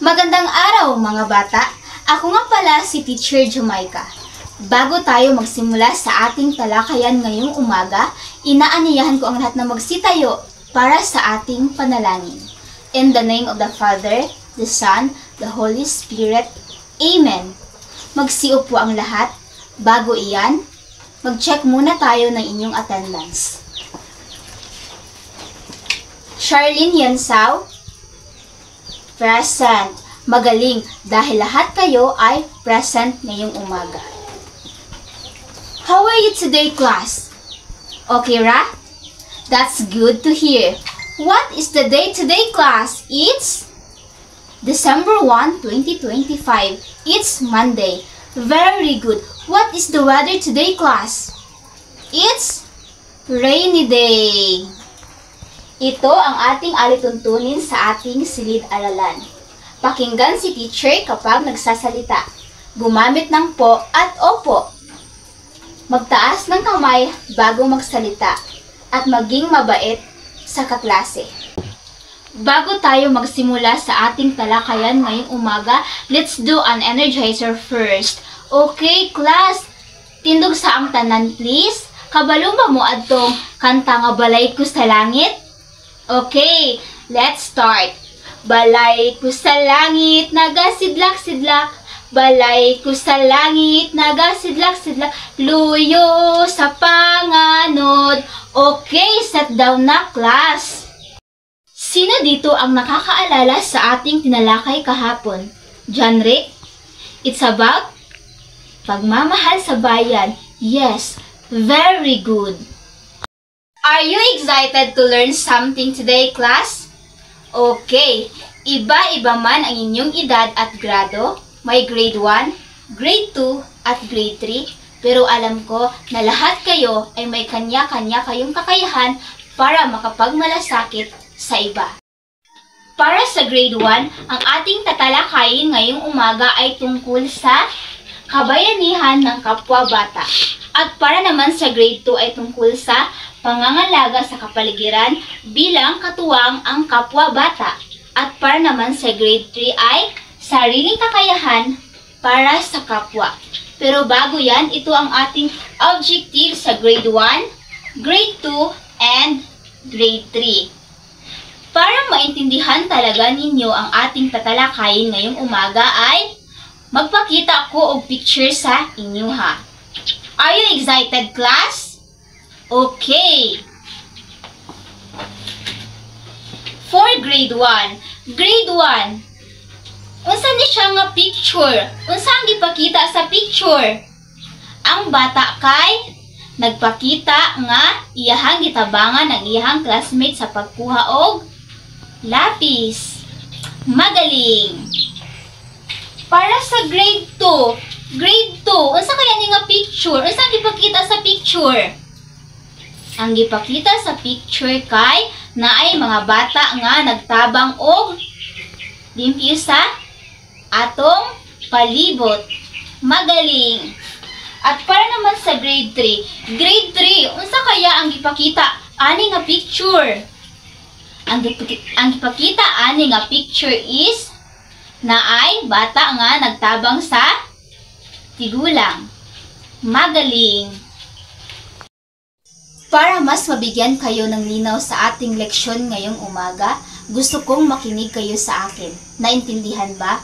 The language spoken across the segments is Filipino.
Magandang araw mga bata! Ako nga pala si Teacher Jamaica. Bago tayo magsimula sa ating talakayan ngayong umaga, inaaniyahan ko ang lahat na magsitayo para sa ating panalangin. In the name of the Father, the Son, the Holy Spirit. Amen. Magsiupo po ang lahat. Bago iyan, mag-check muna tayo ng inyong attendance. Charlene Yansao, present. Magaling dahil lahat kayo ay present ngayong umaga. How are you today, class? Okay, Ra? That's good to hear. What is the day today, class? It's December 1, 2025. It's Monday. Very good. What is the weather today, class? It's rainy day. Ito ang ating alituntunin sa ating silid-aralan. Pakinggan si teacher kapag nagsasalita. Gumamit ng po at opo. Magtaas ng kamay bago magsalita. At maging mabait sa kaklase. Bago tayo magsimula sa ating talakayan ngayong umaga, let's do an energizer first. Okay, class. Tindog sa ang tanan, please. Kabalo ba mo adtong kanta nga balay ko sa langit? Okay, let's start. Balay ko sa langit, nagasidlak-sidlak. Balay ko sa langit, nagasidlak-sidlak. Luyo sa panganod. Okay, set down na, class. Sino dito ang nakakaalala sa ating tinalakay kahapon? John Rick? It's about pagmamahal sa bayan. Yes, very good. Are you excited to learn something today, class? Okay, iba-iba man ang inyong edad at grado. May grade 1, grade 2, at grade 3. Pero alam ko na lahat kayo ay may kanya-kanya kayong kakayahan para makapagmalasakit sa iba. Para sa grade 1, ang ating tatalakayin ngayong umaga ay tungkol sa kabayanihan ng kapwa-bata. At para naman sa grade 2 ay tungkol sa pangangalaga sa kapaligiran bilang katuwang ang kapwa-bata. At para naman sa grade 3 ay sariling kakayahan para sa kapwa. Pero bago yan, ito ang ating objective sa grade 1, grade 2, and grade 3. Para maintindihan talaga ninyo ang ating tatalakayin ngayong umaga ay magpakita ako og picture sa inyo ha. Are you excited, class? Okay. For grade 1. Grade 1. Unsa ni siya nga picture? Unsa ang gipakita sa picture? Ang bata kay nagpakita nga iyahang gitabangan ang iyahang classmate sa pagkuha og lapis. Magaling. Para sa grade 2. Grade 2, unsa kaya ni nga picture? Unsa ang gipakita sa picture? Ang gipakita sa picture kay naay mga bata nga nagtabang og limpyo sa atong palibot. Magaling. At para naman sa grade 3. Grade 3, unsa kaya ang gipakita ani nga picture? Ang gipakita ani nga picture is naay bata nga nagtabang sa tigulang. Magaling. Para mas mabigyan kayo ng linaw sa ating leksyon ngayong umaga, gusto kong makinig kayo sa akin. Naintindihan ba?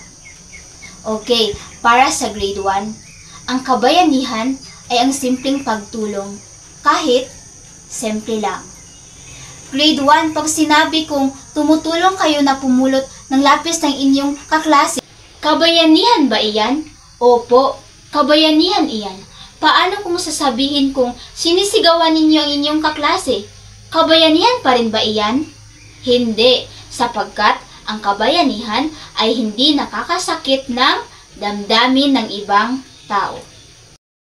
Okay, para sa grade 1, ang kabayanihan ay ang simpleng pagtulong, kahit simple lang. Grade 1, pag sinabi kong tumutulong kayo na pumulot ng lapis ng inyong kaklase, kabayanihan ba iyan? Opo, kabayanihan iyan. Paano kung sasabihin kong sinisigawan ninyo ang inyong kaklase? Kabayanihan pa rin ba iyan? Hindi, sapagkat ang kabayanihan ay hindi nakakasakit ng damdamin ng ibang tao.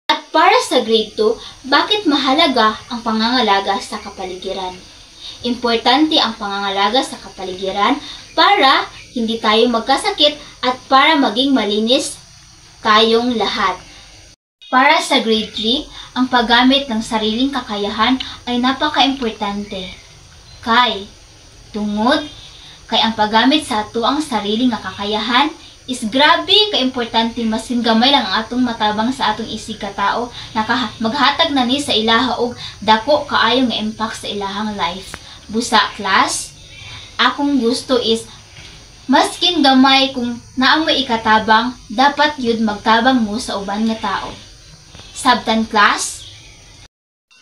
At para sa grade 2, bakit mahalaga ang pangangalaga sa kapaligiran? Importante ang pangangalaga sa kapaligiran para hindi tayo magkasakit at para maging malinis tayong lahat. Para sa grade 3, ang paggamit ng sariling kakayahan ay napaka-importante. Kay, tungod, Kay ang paggamit sa ato ang sarili nga kakayahan is grabe ka-importante, masin gamay lang ang atong matabang sa atong isig katao, maghatag na ni sa ilaha og dako kaayo nga impact sa ilahang life. Busa class, akong gusto is maskin gamay kung naang may ikatabang, dapat yun magtabang mo sa uban nga tao. Sabtan class?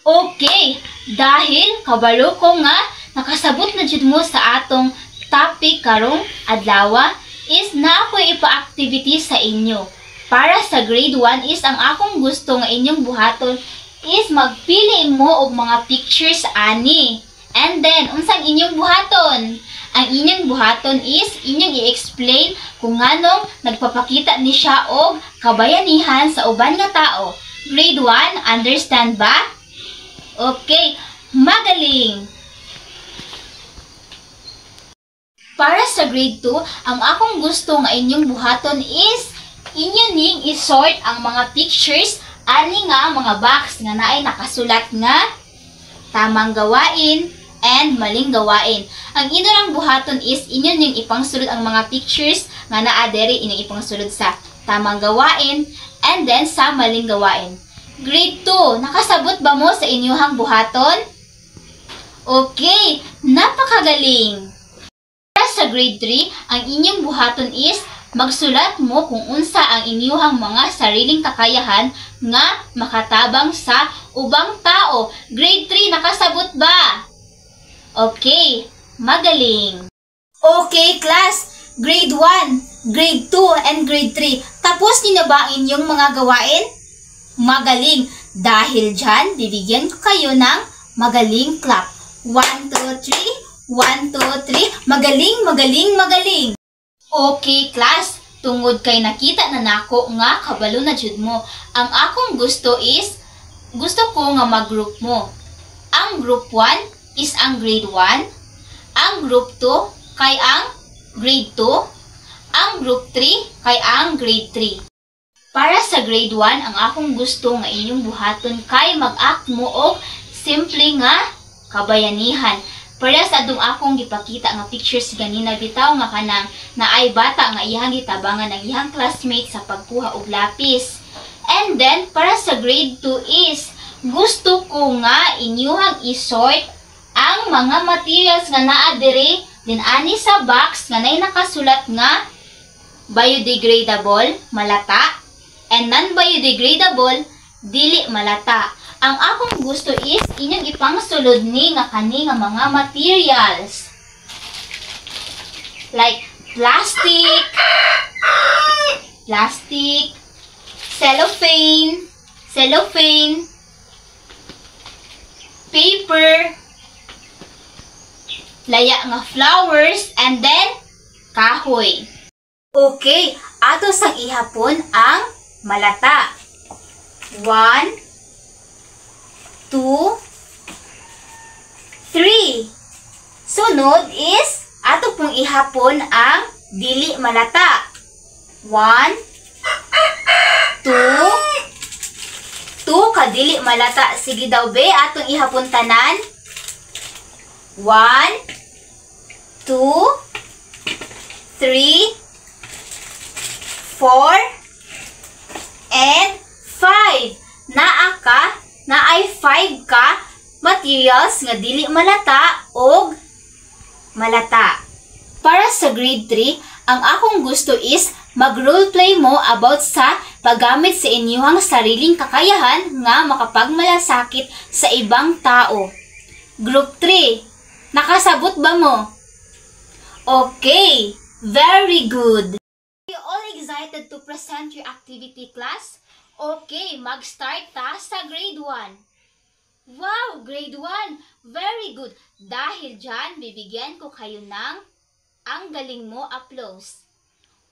Okay, dahil kabalo ko nga nakasabot na jud mo sa atong topic karong adlaw is na ako ipa-activity sa inyo. Para sa grade 1 is ang akong gusto nga inyong buhaton is magpili mo og mga pictures ani. And then, unsang inyong buhaton? Ang inyong buhaton is inyong i-explain kung nganong nagpapakita ni siya og kabayanihan sa uban nga tao. Grade 1, understand ba? Okay, magaling! Para sa grade 2, ang akong gusto nga inyong buhaton is inyo ning i-sort ang mga pictures ani nga mga box nga naay nakasulat nga tamang gawain and maling gawain. Ang inyo lang buhaton is inyo ning ipangsulod ang mga pictures nga naa diri ining ipangsulod sa tamang gawain and then sa maling gawain. Grade 2, nakasabot ba mo sa inyong buhaton? Okay, napakagaling! Sa grade 3, ang inyong buhaton is magsulat mo kung unsa ang inyong mga sariling kakayahan nga makatabang sa ubang tao. Grade 3, nakasabot ba? Okay, magaling. Okay, class. Grade 1, grade 2, and grade 3. Tapos niyo na ba ang inyong mga gawain? Magaling. Dahil dyan, bibigyan ko kayo ng magaling clap. 1, 2, 3. 1, 2, 3. Magaling, magaling, magaling. Okay, class. Tungod kay nakita na nako nga kabalo na jud mo. Ang akong gusto is, gusto ko nga mag-group mo. Ang group 1 is ang grade 1. Ang group 2 kay ang grade 2. Ang group 3 kay ang grade 3. Para sa grade 1, ang akong gusto nga inyong buhaton kay mag-act mo og simple nga kabayanihan. Para sa adong akong gipakita nga pictures ganina bitaw nga kanang naay bata nga iyang gitabangan ng iyang classmate sa pagkuha og lapis. And then para sa grade 2 is gusto ko nga inyuhang i-sort ang mga materials nga naa diri din ani sa box nga nay nakasulat nga biodegradable, malata, and non-biodegradable, dili malata. Ang akong gusto is inyong ipangsulod ni nga kani nga mga materials. Like plastic, cellophane, paper, laya nga flowers, and then kahoy. Okay, ato sang ihapon ang malata. 1, 2, 3. Sunod is, ato pong ihapon ang dili malata. 1, 2, 2 kadili malata. Sige daw be, atong ihapon tanan. 1, 2, 3, 4, and 5. Naay 5 ka materials nga dili malata og malata. Para sa grade 3, ang akong gusto is mag-roleplay mo about sa paggamit sa inyong sariling kakayahan nga makapagmalasakit sa ibang tao. Group 3, nakasabot ba mo? Okay, very good. Are you all excited to present your activity, class? Okay, mag-start ta sa grade 1. Wow, grade 1! Very good! Dahil dyan, bibigyan ko kayo ng ang galing mo applause.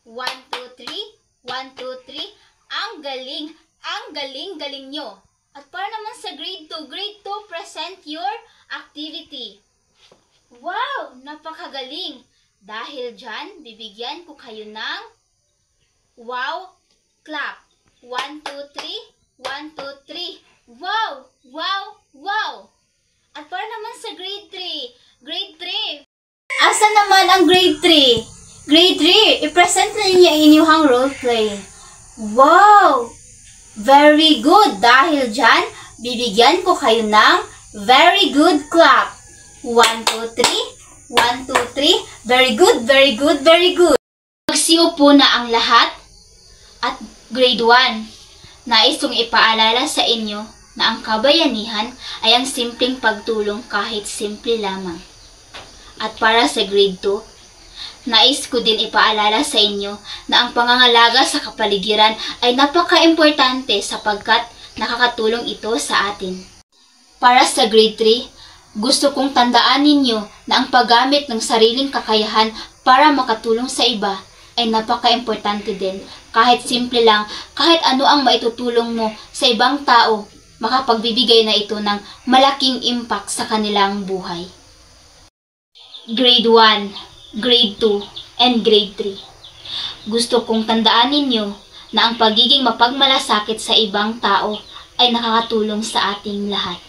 1, 2, 3. 1, 2, 3. Ang galing nyo. At para naman sa grade 2, present your activity. Wow, napakagaling! Dahil dyan, bibigyan ko kayo ng wow, clap. 1, 2, 3. 1, 2, 3. Wow! Wow! Wow! At para naman sa grade 3. Grade 3, Asa naman ang grade 3? Grade 3, i-present na ninyo ang inyong role play. Wow! Very good! Dahil dyan, bibigyan ko kayo ng very good clap. 1, 2, 3. 1, 2, 3. Very good, very good, very good. Magsiupo na ang lahat. At grade 1, nais kong ipaalala sa inyo na ang kabayanihan ay ang simpleng pagtulong kahit simple lamang. At para sa grade 2, nais ko din ipaalala sa inyo na ang pangangalaga sa kapaligiran ay napaka-importante sapagkat nakakatulong ito sa atin. Para sa grade 3, gusto kong tandaan ninyo na ang paggamit ng sariling kakayahan para makatulong sa iba ay napaka-importante din. Kahit simple lang, kahit ano ang maitutulong mo sa ibang tao, makapagbibigay na ito ng malaking impact sa kanilang buhay. Grade 1, Grade 2, and Grade 3. Gusto kong tandaan ninyo na ang pagiging mapagmalasakit sa ibang tao ay nakakatulong sa ating lahat.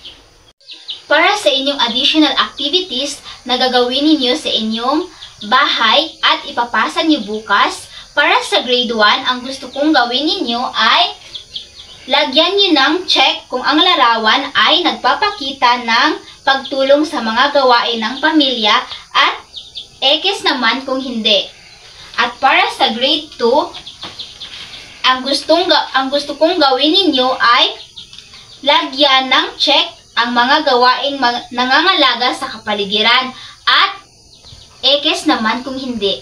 Para sa inyong additional activities na gagawin ninyo sa inyong bahay at ipapasa niyo bukas, para sa Grade 1, ang gusto kong gawin ninyo ay lagyan niyo ng check kung ang larawan ay nagpapakita ng pagtulong sa mga gawain ng pamilya at X naman kung hindi. At para sa Grade 2, ang gusto kong gawin ninyo ay lagyan ng check ang mga gawaing nangangalaga sa kapaligiran at X naman kung hindi.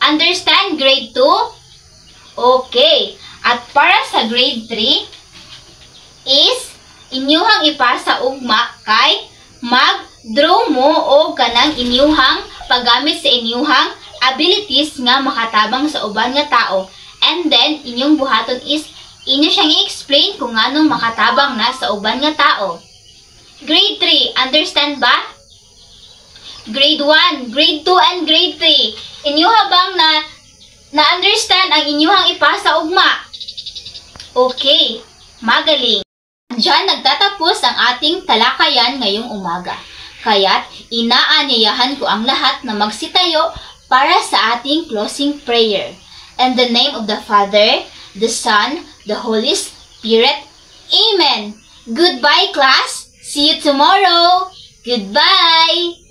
Understand Grade 2? Okay. At para sa Grade 3 is inyuhang ipasa ugma kay mag-draw mo o kanang inyuhang paggamit sa inyuhang abilities nga makatabang sa uban nga tao. And then, inyong buhaton is inyo siyang i-explain kung anong makatabang na sa uban nga tao. Grade 3, understand ba? Grade 1, Grade 2, and Grade 3. Inyo habang na-understand ang inyuhang ipasa ugma. Okay, magaling. Diyan nagtatapos ang ating talakayan ngayong umaga. Kaya't inaanyayahan ko ang lahat na magsitayo para sa ating closing prayer. In the name of the Father, the Son, the Holy Spirit. Amen. Goodbye, class. See you tomorrow. Goodbye.